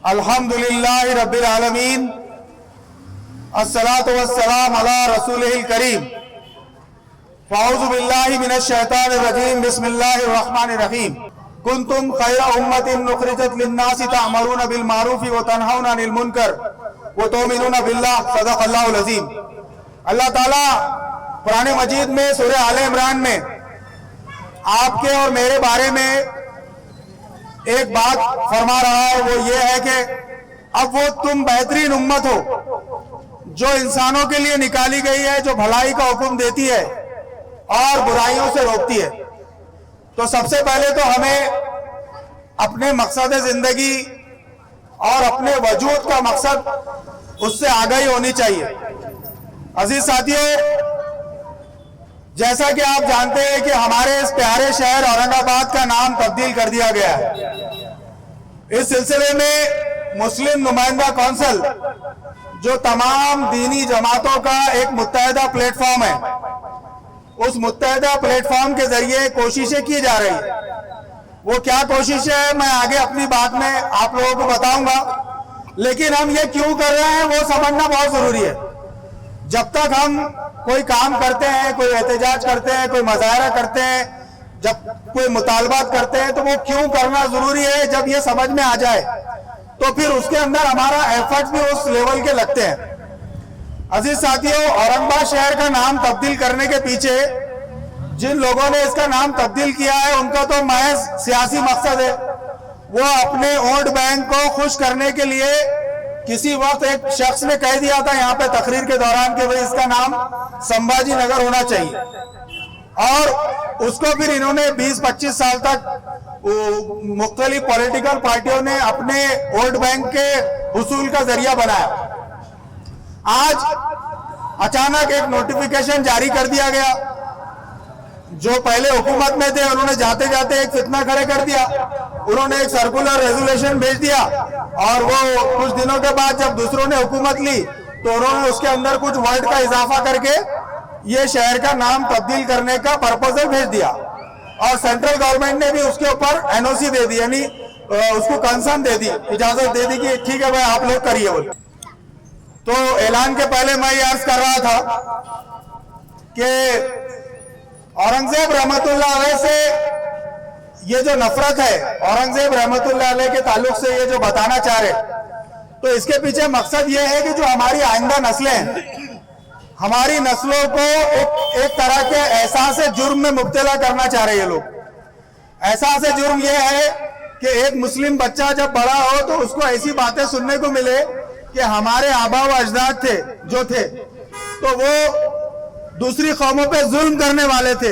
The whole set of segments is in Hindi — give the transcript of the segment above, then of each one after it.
अल्हम्दुलिल्लाहि रब्बिल आलमीन अस्सलातु वस्सलाम अला रसूलिहिल करीम फ़अऊज़ु बिल्लाहि मिनश शैतानिर रजीम बिस्मिल्लाहिर रहमानिर रहीम कुंतुम खैरा उम्मतिन उखरिजत लिन्नासि तअमरूना बिल मारूफि व तनहौना अनिल मुनकर व तुमिनूना बिल्लाह सदक़ल्लाहुल अज़ीम। अल्लाह ताला कुरान मजीद में सूरह आले इमरान में आपके और मेरे बारे में एक बात फरमा रहा है, वो ये है कि अब वो तुम बेहतरीन उम्मत हो जो इंसानों के लिए निकाली गई है, जो भलाई का हुक्म देती है और बुराइयों से रोकती है। तो सबसे पहले तो हमें अपने मकसद जिंदगी और अपने वजूद का मकसद उससे आगाही होनी चाहिए। अजीज साथियों, जैसा कि आप जानते हैं कि हमारे इस प्यारे शहर औरंगाबाद का नाम तब्दील कर दिया गया है। इस सिलसिले में मुस्लिम नुमाइंदा कौंसिल जो तमाम दीनी जमातों का एक मुत्तहदा प्लेटफॉर्म है, उस मुत्तहदा प्लेटफॉर्म के जरिए कोशिशें की जा रही है। वो क्या कोशिश है मैं आगे अपनी बात में आप लोगों को बताऊंगा, लेकिन हम ये क्यों कर रहे हैं वो समझना बहुत जरूरी है। जब तक हम कोई काम करते हैं, कोई एहतजाज करते हैं, कोई मुजाहरा करते हैं, जब कोई मुतालबात करते हैं, तो वो क्यों करना जरूरी है, जब ये समझ में आ जाए तो फिर उसके अंदर हमारा एफर्ट्स भी उस लेवल के लगते हैं। अजीज साथियों, औरंगाबाद शहर का नाम तब्दील करने के पीछे जिन लोगों ने इसका नाम तब्दील किया है उनका तो महज सियासी मकसद है। वो अपने वोट बैंक को खुश करने के लिए किसी वक्त एक शख्स ने कह दिया था यहाँ पे तकरीर के दौरान कि भाई इसका नाम संभाजी नगर होना चाहिए, और उसको फिर इन्होंने 20-25 साल तक मुख्तलिफ पॉलिटिकल पार्टियों ने अपने वोट बैंक के हुसूल का जरिया बनाया। आज अचानक एक नोटिफिकेशन जारी कर दिया गया। जो पहले हुकूमत में थे उन्होंने जाते जाते एक फितना खड़े कर दिया, उन्होंने एक सर्कुलर रेजुलेशन भेज दिया, और वो कुछ दिनों के बाद जब दूसरों ने हुकूमत ली तो उन्होंने उसके अंदर कुछ वर्ड का इजाफा करके ये शहर का नाम तब्दील करने का प्रपोजल भेज दिया, और सेंट्रल गवर्नमेंट ने भी उसके ऊपर एनओसी दे दी, यानी उसको कंसर्न दे दी, इजाजत दे दी कि ठीक है भाई आप लोग करिए बोले। तो ऐलान के पहले मैं ये अर्ज कर रहा था कि औरंगजेब रहमतुल्लाह अलैह से ये जो नफरत है, औरंगजेब रहमतुल्लाह अलैह के ताल्लुक से ये जो बताना चाह रहे, तो इसके पीछे मकसद ये है कि जो हमारी आइंदा नस्लें हैं, हमारी नस्लों को एक तरह के एहसास जुर्म में मुब्तला करना चाह रहे हैं लोग। एहसास जुर्म ये है कि एक मुस्लिम बच्चा जब बड़ा हो तो उसको ऐसी बातें सुनने को मिले कि हमारे आबा व अजदाद थे जो थे तो वो दूसरी कौमों पे जुल्म करने वाले थे,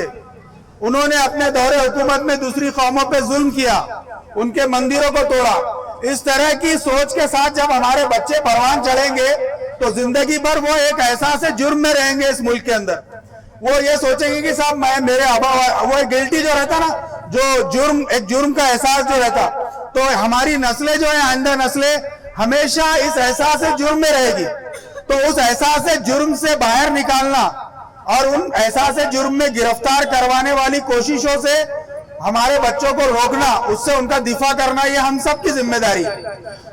उन्होंने अपने दौरे हुकूमत में दूसरी कौमों पे जुल्म किया, उनके मंदिरों को तोड़ा। इस तरह की सोच के साथ जब हमारे बच्चे परवान चढ़ेंगे तो जिंदगी भर वो एक एहसास जुर्म में रहेंगे इस मुल्क के अंदर। वो ये सोचेंगे कि साहब मैं मेरे आबा, वो एक गिल्टी जो रहता ना, जो जुर्म, एक जुर्म का एहसास जो रहता, तो हमारी नस्लें जो है, आइंदा नस्लें हमेशा इस एहसास जुर्म में रहेगी। तो उस एहसास जुर्म से बाहर निकालना और उन एहसास जुर्म में गिरफ्तार करवाने वाली कोशिशों से हमारे बच्चों को रोकना, उससे उनका दिफा करना, ये हम सब की जिम्मेदारी है।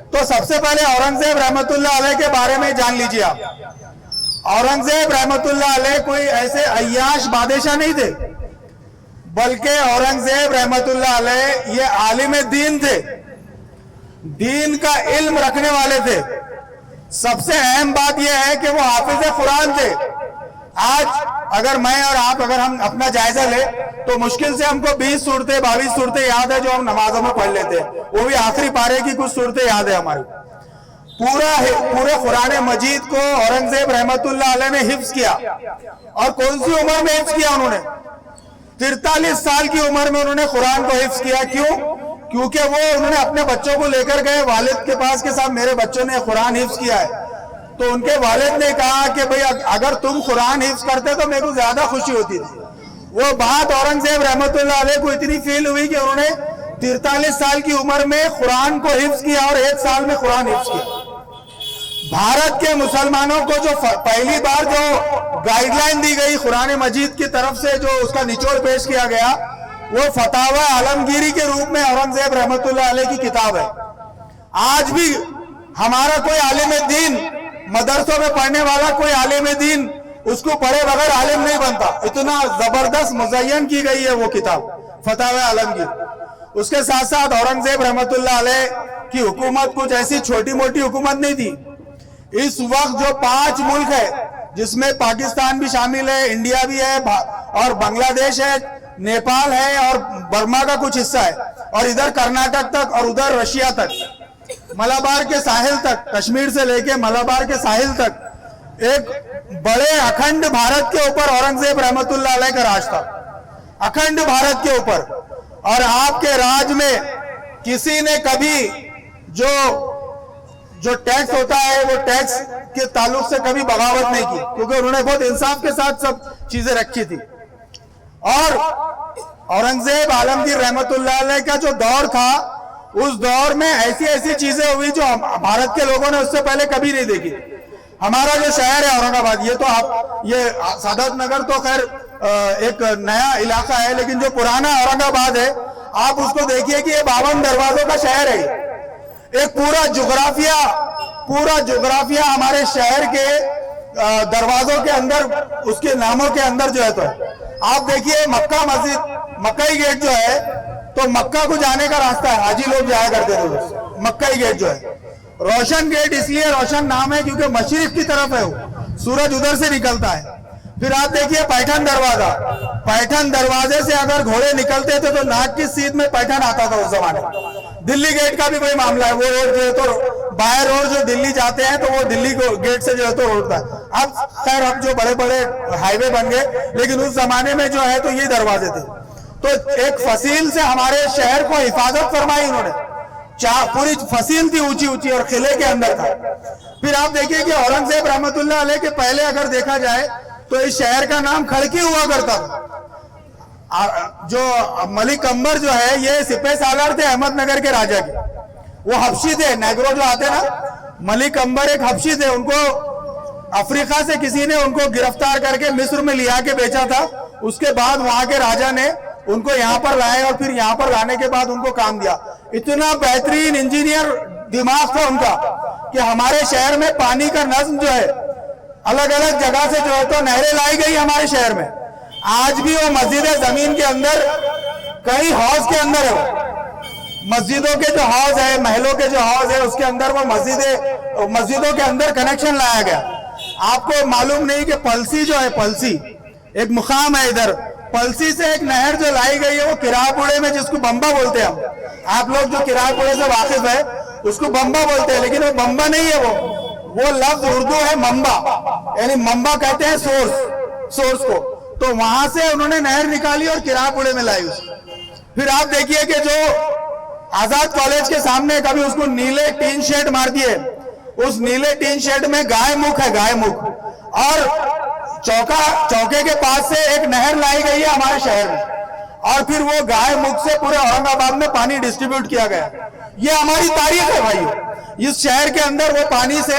तो सबसे पहले औरंगजेब रहमतुल्लाह अलैह के बारे में जान लीजिए आप। औरंगजेब रहमतुल्लाह अलैह कोई ऐसे अय्याश बादशाह नहीं थे, बल्कि औरंगजेब रहमतुल्लाह अलैह ये आलिम दीन थे, दीन का इल्म रखने वाले थे। सबसे अहम बात यह है कि वो हाफिज कुरान थे। आज अगर मैं और आप अगर हम अपना जायजा ले तो मुश्किल से हमको 20 सूरतें 22 सूरतें याद है जो हम नमाजों में पढ़ लेते हैं, वो भी आखिरी पारे की कुछ सूरतें याद है हमारी। पूरे कुरान मजीद को औरंगजेब रहमतुल्लाह अलैह ने हिफ्ज किया, और कौन सी उम्र में हिफ्ज किया उन्होंने? 43 साल की उम्र में उन्होंने कुरान को हिफ्ज किया। क्यों? क्योंकि वो उन्होंने अपने बच्चों को लेकर गए वालिद के पास के साथ, मेरे बच्चों ने कुरान हिफ्ज किया है। तो उनके वालिद ने कहा कि भाई अगर तुम कुरान हिफ्ज करते तो मेरे को ज्यादा खुशी होती थी। वो बात औरंगजेब रहमतुल्लाह अलैह को इतनी फील हुई कि उन्होंने 43 साल की उम्र में कुरान को हिफ्ज किया और 1 साल में कुरान हिफ्ज किया। भारत के मुसलमानों को जो पहली बार जो गाइडलाइन दी गई कुरान मजीद की तरफ से, जो उसका निचोड़ पेश किया गया, वो फतावा आलमगीरी के रूप में औरंगजेब रहमतुल्लाह अलैह की किताब है। आज भी हमारा कोई आलिम दीन, मदरसों में पढ़ने वाला कोई आलिम दीन उसको पढ़े बगैर आलिम नहीं बनता। इतना जबरदस्त मुज़य्यन की गई है वो किताब फतावा आलमगीर। उसके साथ साथ औरंगजेब रहमतुल्लाह अलैह की हुकूमत कुछ ऐसी छोटी मोटी हुकूमत नहीं थी। इस वक्त जो 5 मुल्क है जिसमें पाकिस्तान भी शामिल है, इंडिया भी है और बांग्लादेश है, नेपाल है और बर्मा का कुछ हिस्सा है, और इधर कर्नाटक तक और उधर रशिया तक, मलाबार के साहिल तक, कश्मीर से लेके मलाबार के साहिल तक एक बड़े अखंड भारत के ऊपर औरंगजेब रहमतुल्लाह अलैह का राज था, अखंड भारत के ऊपर। और आपके राज में किसी ने कभी जो टैक्स होता है वो टैक्स के ताल्लुक से कभी बगावत नहीं की, क्योंकि उन्होंने बहुत इंसाफ के साथ सब चीजें रखी थी। और औरंगजेब आलमगीर रहमतुल्लाह अलैह का जो दौर था, उस दौर में ऐसी ऐसी चीजें हुई जो भारत के लोगों ने उससे पहले कभी नहीं देखी। हमारा जो शहर है औरंगाबाद, ये सादत नगर तो खैर एक नया इलाका है, लेकिन जो पुराना औरंगाबाद है आप उसको देखिए कि ये 52 दरवाजों का शहर है। एक पूरा जोग्राफिया हमारे शहर के दरवाजों के अंदर, उसके नामों के अंदर जो है, तो आप देखिए मक्का मस्जिद, मक्काई गेट जो है, तो मक्का को जाने का रास्ता है, हाजी लोग जाया करते थे। मक्काई गेट जो है, रोशन गेट इसलिए रोशन नाम है क्योंकि मशरिक की तरफ है वो, सूरज उधर से निकलता है। फिर आप देखिए पैठन दरवाजा, पैठन दरवाजे से अगर घोड़े निकलते थे तो नाक की सीध में पैठन आता था उस जमाने। दिल्ली गेट का भी वही मामला है, वो रोड जो है तो बाय रोड जो दिल्ली जाते हैं तो वो दिल्ली को गेट से जो है तो उड़ता है। अब खैर अब जो बड़े बड़े हाईवे बन गए, लेकिन उस जमाने में जो है तो ये दरवाजे थे। तो एक फसील से हमारे शहर को हिफाजत फरमाई उन्होंने, पूरी फसील थी ऊंची ऊंची और किले के अंदर था। फिर आप देखिए कि औरंगजेब रहमतुल्लाह अलैह के पहले अगर देखा जाए तो इस शहर का नाम खड़की हुआ करता था। जो मलिक अंबर जो है, ये सिपह सालार थे अहमदनगर के राजा के, वो हबशी थे, नेग्रो जो आते ना, मलिक अंबर एक हबशी थे। उनको अफ्रीका से किसी ने उनको गिरफ्तार करके मिस्र में लिया के बेचा था। उसके बाद वहां के राजा ने उनको यहाँ पर लाए और फिर यहाँ पर लाने के बाद उनको काम दिया। इतना बेहतरीन इंजीनियर दिमाग था उनका कि हमारे शहर में पानी का नज्म जो है, अलग अलग जगह से जो है तो नहरें लाई गई हमारे शहर में। आज भी वो मस्जिद जमीन के अंदर, कई हौज के अंदर है वो, मस्जिदों के जो हौज है, महलों के जो हौज है, उसके अंदर वो मस्जिदों के अंदर कनेक्शन लाया गया। आपको मालूम नहीं कि पलसी जो है, पलसी एक मुकाम है इधर, पलसी से एक नहर जो लाई गई है वो किरापुड़े में, जिसको बम्बा बोलते हैं हम, आप लोग जो किरापुड़े से वाकिफ है उसको बम्बा बोलते हैं, लेकिन वो बम्बा नहीं है, वो लफ्ज उर्दू है मंबा, यानी मंबा कहते हैं सोर्स को। तो वहां से उन्होंने नहर निकाली और किरापुड़े में लाई उसको। फिर आप देखिए कि जो आजाद कॉलेज के सामने कभी उसको नीले टीन शेड मार दिए, उस नीले टीन शेड में गाय मुख है, गाय मुख, और चौके के पास से एक नहर लाई गई है हमारे शहर में, और फिर वो गाय मुख से पूरे औरंगाबाद में पानी डिस्ट्रीब्यूट किया गया। ये हमारी तारीख है भाई। इस शहर के अंदर वो पानी से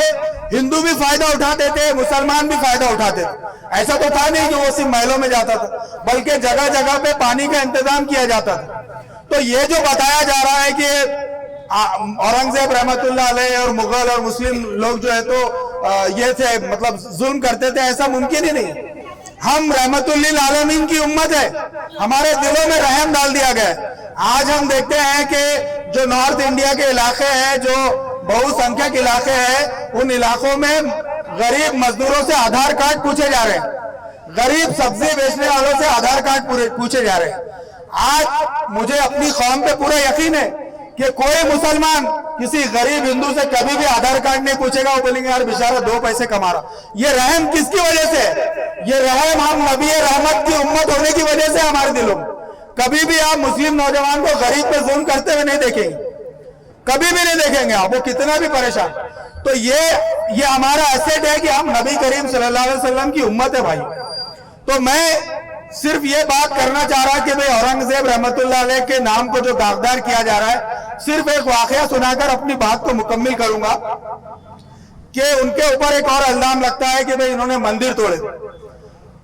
हिंदू भी फायदा उठाते थे, मुसलमान भी फायदा उठाते थे। ऐसा तो था नहीं कि वो सिर्फ महलों में जाता था, बल्कि जगह जगह पे पानी का इंतजाम किया जाता था। तो ये जो बताया जा रहा है कि औरंगजेब रहमतुल्लाह अलैह और मुगल और मुस्लिम लोग जो है तो ये थे, मतलब जुल्म करते थे, ऐसा मुमकिन ही नहीं। हम रहमतुल्लिल आलमीन की उम्मत है, हमारे दिलों में रहम डाल दिया गया है। आज हम देखते हैं कि जो नॉर्थ इंडिया के इलाके हैं, जो बहुसंख्यक इलाके हैं, उन इलाकों में गरीब मजदूरों से आधार कार्ड पूछे जा रहे हैं, गरीब सब्जी बेचने वालों से आधार कार्ड पूछे जा रहे हैं। आज मुझे अपनी कौम पे पूरा यकीन है कि कोई मुसलमान किसी गरीब हिंदू से कभी भी आधार कार्ड नहीं पूछेगा, वो बोलेंगे यार बेचारा 2 पैसे कमा रहा। ये रहम किसकी वजह से? ये रहम हम नबी रहमत की उम्मत होने की वजह से हमारे दिलों में। कभी भी आप मुस्लिम नौजवान को गरीब पे जुल्म करते हुए नहीं देखेंगे, कभी भी नहीं देखेंगे आप, वो कितना भी परेशान। तो ये हमारा एसेट है कि हम नबी करीम सल्लल्लाहु अलैहि वसल्लम की उम्मत है भाई। तो मैं सिर्फ ये बात करना चाह रहा कि भाई औरंगजेब रहमतुल्लाह अलैह के नाम को जो दागदार किया जा रहा है, सिर्फ एक वाकया सुनाकर अपनी बात को मुकम्मिल करूंगा कि उनके ऊपर एक और इल्जाम लगता है कि भाई इन्होंने मंदिर तोड़े,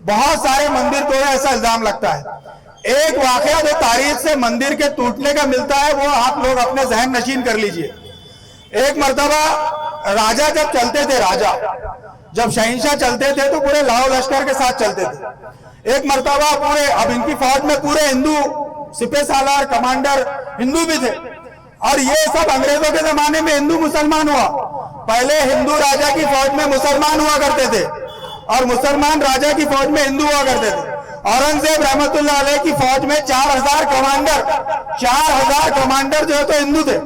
बहुत सारे मंदिर तोड़े, ऐसा इल्जाम लगता है। एक वाकया जो तारीख से मंदिर के टूटने का मिलता है वो आप लोग अपने जहन नशीन कर लीजिए एक मर्तबा राजा जब चलते थे, राजा जब शहंशाह चलते थे तो पूरे लाहौ लश्कर के साथ चलते थे। एक मर्तबा पूरे, अब इनकी फौज में पूरे हिंदू सिपह सालार कमांडर हिंदू भी थे, और ये सब अंग्रेजों के जमाने में हिंदू मुसलमान हुआ। पहले हिंदू राजा की फौज में मुसलमान हुआ करते थे और मुसलमान राजा की फौज में हिंदू हुआ करते थे। औरंगजेब रहमतुल्लाह अलैह की फौज में 4000 कमांडर जो है तो हिंदू थे,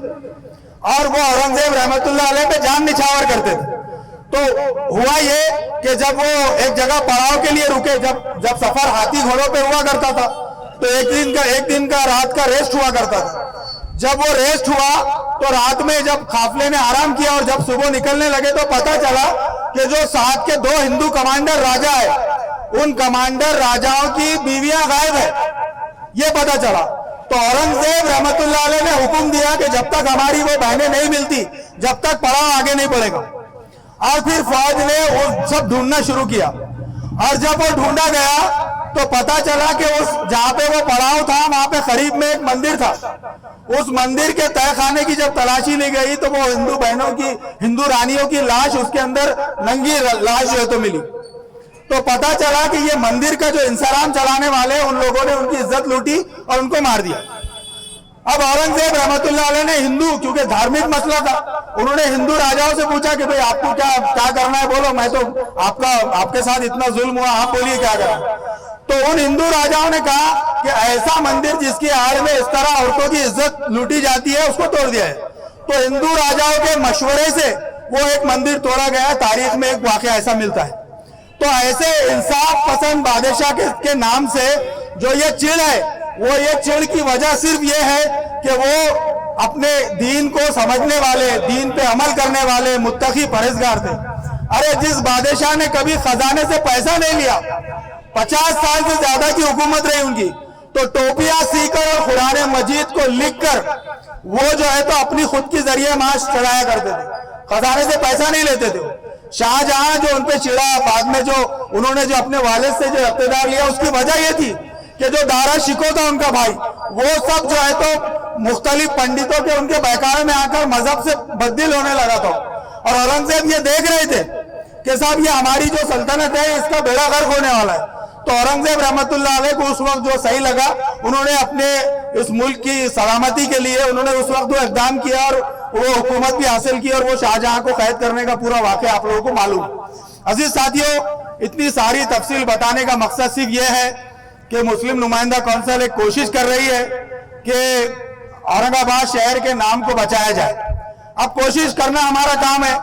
और वो औरंगजेब रहमतुल्लाह अलैह पे जान निछावर करते थे। तो हुआ ये कि जब वो एक जगह पड़ाव के लिए रुके, जब सफर हाथी घोड़ों पे हुआ करता था, तो एक दिन का रात का रेस्ट हुआ करता था। जब वो रेस्ट हुआ तो रात में जब काफिले ने आराम किया और जब सुबह निकलने लगे तो पता चला कि जो साथ के 2 हिंदू कमांडर राजा है, उन कमांडर राजाओं की बीवियां गायब है, ये पता चला। तो औरंगजेब रहमतुल्लाह अलैह ने हुक्म दिया कि जब तक हमारी वो बहनें नहीं मिलती, जब तक पड़ाव आगे नहीं बढ़ेगा। और फिर फौज ने वो सब ढूंढना शुरू किया, और जब वो ढूंढा गया तो पता चला कि उस जहां पे वो पड़ाव था वहां पे करीब में एक मंदिर था। उस मंदिर के तहखाने की जब तलाशी ली गई तो वो हिंदू बहनों की, हिंदू रानियों की लाश, उसके अंदर नंगी लाश जो है तो मिली। तो पता चला कि ये मंदिर का जो इंसराम चलाने वाले, उन लोगों ने उनकी इज्जत लूटी और उनको मार दिया। अब औरंगजेब रहमतुल्लाह अलैह ने हिंदू, क्योंकि धार्मिक मसला था, उन्होंने हिंदू राजाओं से पूछा कि भाई आपको क्या करना है, बोलो, मैं तो आपके साथ इतना जुल्म हुआ, आप बोलिए क्या करना। तो उन हिंदू राजाओं ने कहा कि ऐसा मंदिर जिसकी आड़ में इस तरह औरतों की इज्जत लूटी जाती है, उसको तोड़ दिया है। तो हिंदू राजाओं के मशवरे से वो एक मंदिर तोड़ा गया। तारीख में एक वाकया ऐसा मिलता है। तो ऐसे इंसाफ पसंद बादशाह के नाम से जो ये चिढ़ है, वो ये चिढ़ की वजह सिर्फ ये है कि वो अपने दीन को समझने वाले, दीन पे अमल करने वाले मुत्तकी परहेजगार थे। अरे जिस बादशाह ने कभी खजाने से पैसा नहीं लिया, 50 साल से ज्यादा की हुकूमत रही उनकी, तो टोपियां सीकर और कुरान मजीद को लिखकर वो जो है तो अपनी खुद की जरिए माश चढ़ाया करते थे, खजाने से पैसा नहीं लेते थे। शाहजहां जो उनपे चिढ़ा, बाद में जो उन्होंने जो अपने वालिद से जो इख्तियार लिया, उसकी वजह यह थी कि जो दारा शिको था उनका भाई, वो सब जो है तो मुख्तलिफ पंडितों के उनके बहकावे में आकर मजहब से बददिल होने लगा था। और औरंगजेब ये देख रहे थे कि साहब ये हमारी जो सल्तनत है इसका बेड़ा गर्क होने वाला है। तो औरंगजेब रहमतुल्लाह अलैह को उस वक्त जो सही लगा, उन्होंने अपने इस मुल्क की सलामती के लिए उन्होंने उस वक्त वो इक़दाम किया और वो हुकूमत भी हासिल की, और वो शाहजहां को कैद करने का पूरा वाक़या आप लोगों को मालूम। अजीज साथियों, इतनी सारी तफसील बताने का मकसद सिर्फ ये है कि मुस्लिम नुमाइंदा कौंसिल एक कोशिश कर रही है कि औरंगाबाद शहर के नाम को बचाया जाए। अब कोशिश करना हमारा काम है,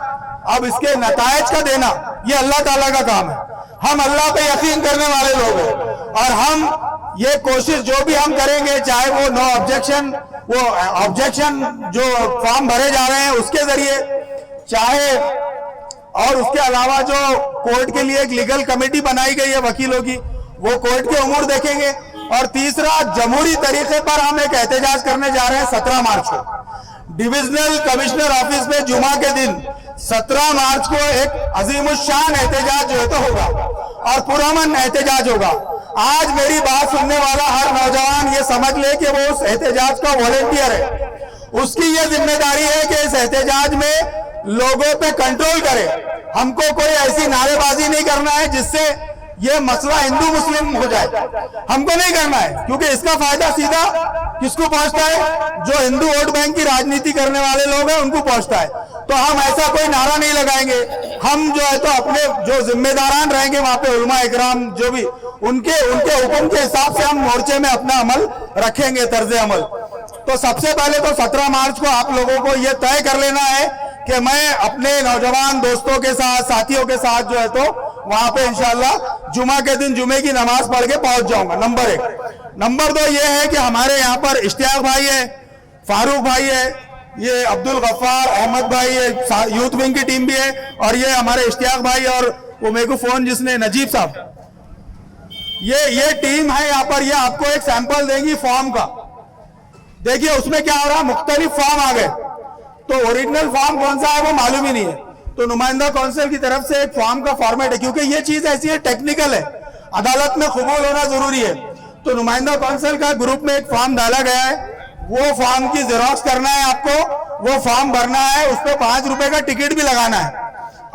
अब इसके नतायज का देना ये अल्लाह ताला का काम है। हम अल्लाह पे यकीन करने वाले लोग हैं, और हम ये कोशिश जो भी हम करेंगे, चाहे वो नो ऑब्जेक्शन, वो ऑब्जेक्शन जो फॉर्म भरे जा रहे हैं उसके जरिए, चाहे और उसके अलावा जो कोर्ट के लिए एक लीगल कमेटी बनाई गई है वकीलों की, वो कोर्ट के उमूर देखेंगे। और तीसरा, जमहूरी तरीके पर हम एक एहतजाज करने जा रहे हैं 17 मार्च को डिविजनल कमिश्नर ऑफिस में जुमा के दिन 17 मार्च को एक अजीमुशान एहतजाज जो है तो होगा और पुरअमन एहतजाज होगा। आज मेरी बात सुनने वाला हर नौजवान ये समझ ले कि वो उस एहतजाज का वॉलंटियर है, उसकी ये जिम्मेदारी है कि इस एहतजाज में लोगों पे कंट्रोल करे। हमको कोई ऐसी नारेबाजी नहीं करना है जिससे ये मसला हिंदू मुस्लिम हो जाए, हमको नहीं करना है, क्योंकि इसका फायदा सीधा किसको पहुंचता है? जो हिंदू वोट बैंक की राजनीति करने वाले लोग हैं उनको पहुंचता है। तो हम ऐसा कोई नारा नहीं लगाएंगे। हम जो है तो अपने जो जिम्मेदारान रहेंगे वहां पे उलमा इकराम जो भी उनके हुक्म के हिसाब से हम मोर्चे में अपना अमल रखेंगे, तर्ज अमल। तो सबसे पहले तो 17 मार्च को आप लोगों को यह तय कर लेना है कि मैं अपने नौजवान दोस्तों के साथ, साथियों के साथ जो है तो वहां पे इंशाअल्लाह जुमा के दिन जुमे की नमाज पढ़ के पहुंच जाऊंगा, नंबर 1। नंबर 2 ये है कि हमारे यहाँ पर इश्तियाक भाई है, फारूक भाई है, ये अब्दुल गफ्फार, अहमद भाई है, यूथ विंग की टीम भी है, और ये हमारे इश्तियाक भाई और वो मेरे को फोन जिसने नजीब साहब, ये टीम है यहाँ पर। ये आपको एक सैंपल देंगी फॉर्म का, देखिए उसमें क्या हो रहा है, मुख्तलिफ फॉर्म आ गए, तो ओरिजिनल फॉर्म कौन सा है वो मालूम ही नहीं है। तो नुमाइंदा काउंसिल की तरफ से एक फॉर्म का फॉर्मेट है, क्योंकि ये चीज ऐसी है, टेक्निकल है, अदालत में कबूल होना जरूरी है। तो नुमाइंदा काउंसिल का ग्रुप में एक फॉर्म डाला गया है, वो फॉर्म की जेरॉक्स करना है आपको वो फॉर्म भरना है, उस पर 5 रुपए का टिकट भी लगाना है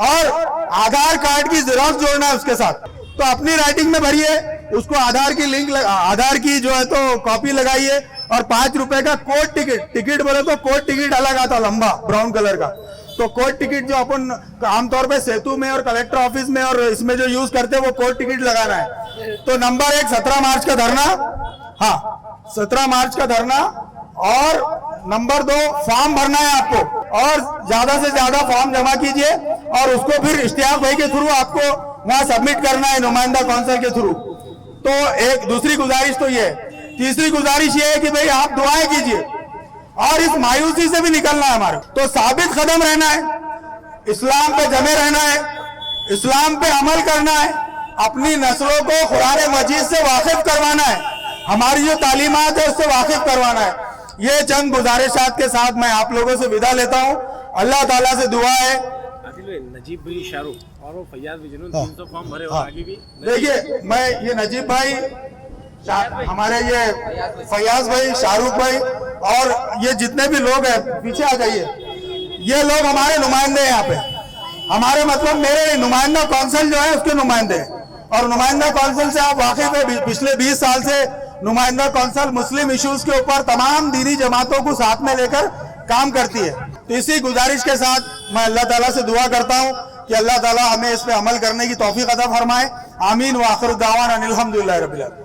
और आधार कार्ड की जेरॉक्स जोड़ना है उसके साथ। तो अपनी राइटिंग में भरिए, उसको आधार की लिंक आधार की जो है तो कॉपी लगाइए और 5 रुपए का कोड टिकट बोले तो कोड टिकट अलग आता लंबा ब्राउन कलर का। तो कोड टिकट जो अपन आमतौर पे सेतु में और कलेक्टर ऑफिस में और इसमें जो यूज करते हैं वो कोड टिकट लगाना है। तो नंबर 1 17 मार्च का धरना, हाँ 17 मार्च का धरना। और नंबर 2 फॉर्म भरना है आपको और ज्यादा से ज्यादा फॉर्म जमा कीजिए और उसको फिर इश्तियाक भाई के थ्रू आपको वहां सबमिट करना है, नुमाइंदा कौंसिल के थ्रू। तो एक दूसरी गुजारिश तो ये है। तीसरी गुजारिश ये है कि भाई आप दुआएं कीजिए और इस मायूसी से भी निकलना है हमारे। तो साबित कदम रहना है, इस्लाम पे जमे रहना है, इस्लाम पे अमल करना है, अपनी नस्लों को कुरान मजीद से वाकिफ करवाना है, हमारी जो तालीमात है उससे वाकिफ करवाना है। ये चंद गुजारिशात के साथ मैं आप लोगों से विदा लेता हूँ। अल्लाह ताला से दुआ है। नजीब भाई, शाहरुख और फैयाज भी जिन्होंने 300 फॉर्म भरे और आगे भी। देखिए मैं ये नजीब भाई, हमारे ये फैयाज भाई, शाहरुख भाई और ये जितने भी लोग हैं पीछे आ जाइए, ये लोग हमारे नुमाइंदे हैं यहाँ पे। हमारे मतलब मेरे नुमाइंदा कौंसिल जो है उसके नुमाइंदे हैं। और नुमाइंदा कौंसिल से आप वाकिफ है, पिछले 20 साल से नुमाइंदा कौंसिल मुस्लिम इश्यूज के ऊपर तमाम दीनी जमातों को साथ में लेकर काम करती है। तो इसी गुजारिश के साथ मैं अल्लाह ताला से दुआ करता हूँ कि अल्लाह ताला हमें इस पे अमल करने की तौफीक अता फरमाए। आमीन व आखिर दावाना अनिल हम्दुलिल्लाहि रब्बिल आलमीन।